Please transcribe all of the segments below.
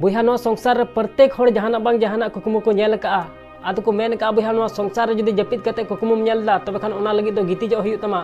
बुहा no संसार प्रत्येक हर जहाना बांग जहाना कुकमु को नेल का आदो को मेन का बुहा नो संसार जुदी जपित कते कुकमुम नेलदा तबे खान ओना लगी दो गितिजो हुयु तमा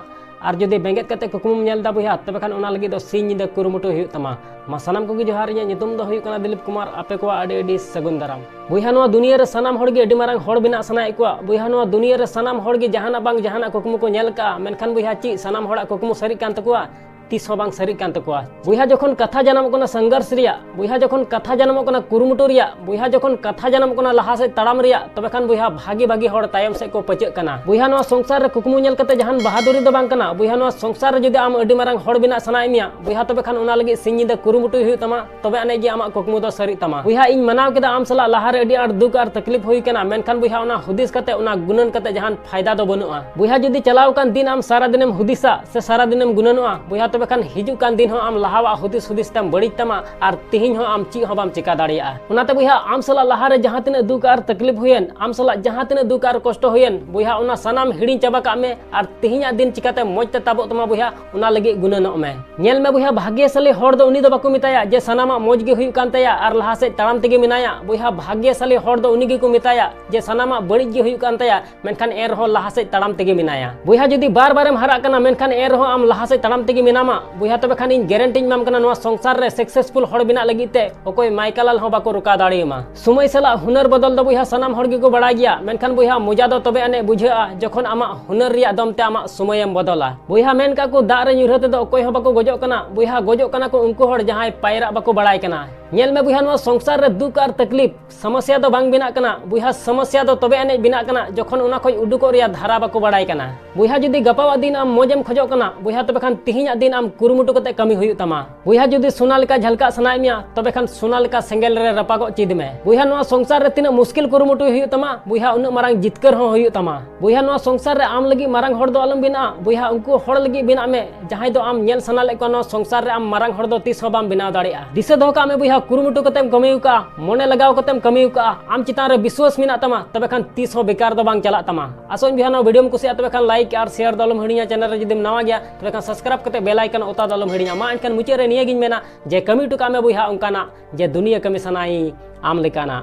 और जुदी बेंगेत कते कुकमुम नेलदा बुहा तबे खान ओना लगी दो सिंह निदा कुरुमुटु हुयु तमा मा सनाम को जोहार इᱧᱟᱜ ᱧᱩᱛᱩᱢ ᱫᱚ ᱦᱩᱭᱩᱜ ᱠᱟᱱᱟ दिलीप कुमार आपे को आडे आडे सगुन दाराम बुहा नो दुनिया रे सनाम हर गे अडी मारंग हर बिना सनाय को बुहा नो दुनिया रे सनाम हर गे जहाना बांग जहाना कुकमु को नेल का मेनखान बुहा ची सनाम हड़ा कुकमु सरी कान तकुआ तीस बांग सरी कान तकुआ बुहा जखन कथा जानम कोना संघर्ष रिया बुहा जखन कथा जानम कोना कुरुमुटु रिया बुहा जखन कथा जानम कोना लहा से तड़ाम रिया तबे खान बुहा भागी भागी हर तायम से को पचक कना बुहा नो संसार रे कुकमु नेल कते जहान बहादुरी दो बांग कना बुहा नो संसार रे जदि आम अडी मारंग हर बिना सनाय मिया बुहा तबे खान ओना लगी सिंह निदा कुरुमुटु हुयु तमा तबे अने गे आमा कुकमु दो सरी तमा बुहा इन मनाव केदा आम सला लहा रे अडी आर दुख आर तकलीफ हुई कना मेनखान बुहा ओना हुदिस कते ओना गुणन कते जहान फायदा दो बनुआ बुहा जदि चलाव कान दिन आम सारा दिनेम हुदिसा से सारा दिनेम गुणनवा बुहा तबे खान हिजु कान दिन हो आम लहावा हुदिस हुदिस तम बड़ी तमा और तिहिन हो आम ची हो बाम चिका दाड़िया ओनाते बुहा आम सला लहा रे जहां तिने दुख आर तकलीफ हुयन आम सला जहां तिने दुख आर कष्ट हुयन बुहा ओना सनाम हिड़ी चाबा का में और तिहिना दिन चिकाते मजते ताबो तमा बुहा ओना लगी गुणनक में नेल में बुहा भाग्यशाली हर दो उनी दो बाको मिताया जे सनामा मौज गे हुयु कान तया और लहा से तड़ाम तेगे मिनाया बुहा भाग्यशाली हर दो उनी गे को मिताया जे सनामा बड़ी गे हुयु कान तया मेनखान एर हो लहा से तड़ाम तेगे मिनाया बुहा जदी बार बारम हरा कना मेनखान एर हो आम लहा से तड़ाम तेगे मिनामा बुहा तबे खान इन गारंटी माम कना नवा संसार रे सक्सेसफुल हर बिना लगिते ओकोय माइकलाल हो बाको रुका दाड़ियमा समय सला हुनर बदल दो बुहा सनाम हर गे को बड़ा गया मेनखान बुहा मजा दो तबे अने बुझा जखन आमा हुनर रिया दमते आमा समयम बदला बुहा मेन का को दा रे ᱧᱩᱨᱦᱟᱹ ᱛᱮᱫᱚ ᱚᱠᱚᱭ ᱦᱚᱸ ᱵᱟᱠᱚ ᱜᱚᱡᱚᱜ ᱠᱟᱱᱟ बुहा गोजोग कना को उनको हर जहां पायरा बाको बड़ाय कना नेल में बुहा नवा संसार रे दुख आर तकलीफ समस्या दो बांग बिना कना बुहा समस्या दो तबे अने बिना कना जखन ओना खय उडुको रिया धारा बाको बड़ाय कना बुहा जदी गपावा दिन आम मौजम खजो कना बुहा तबे खान तिहिना दिन आम कुरुमुटु कते कमी हुयु तमा बुहा जदी सोना लेका झलका सनाय मिया तबे खान सोना लेका सेंगेल रे रपागो चिद में बुहा नवा संसार रे तिना मुश्किल कुरुमुटु हुयु तमा बुहा उन मारंग जितकर हो हुयु तमा बुहा नवा संसार रे आम लगी मारंग हर दो अलम बिना बुहा उनको हर लगी बिना में जहां दो आम नेल सना ले कोनो संसार रे आम मारंग हर दो तीस हो बाम बिना दाड़िया दिसे दो का में बुहा कुरुमुटु कतेम कमियु का मोने लगाव कतेम कमियु का आम चितान रे विश्वास मिना तमा तबे खान तीस हो बेकार दो बांग चला तमा आसोन बुहा नो वीडियो में कुसिया तबे खान लाइक और शेयर दलम हड़िया चैनल रे जदिम नवा गया तबे खान सब्सक्राइब कते बेल आइकन ओता दलम हड़िया मा एनखान मुचे रे निया गिन मेना जे कमी टुका में बुहा उनकाना जे दुनिया कमी सनाई आम लेकाना।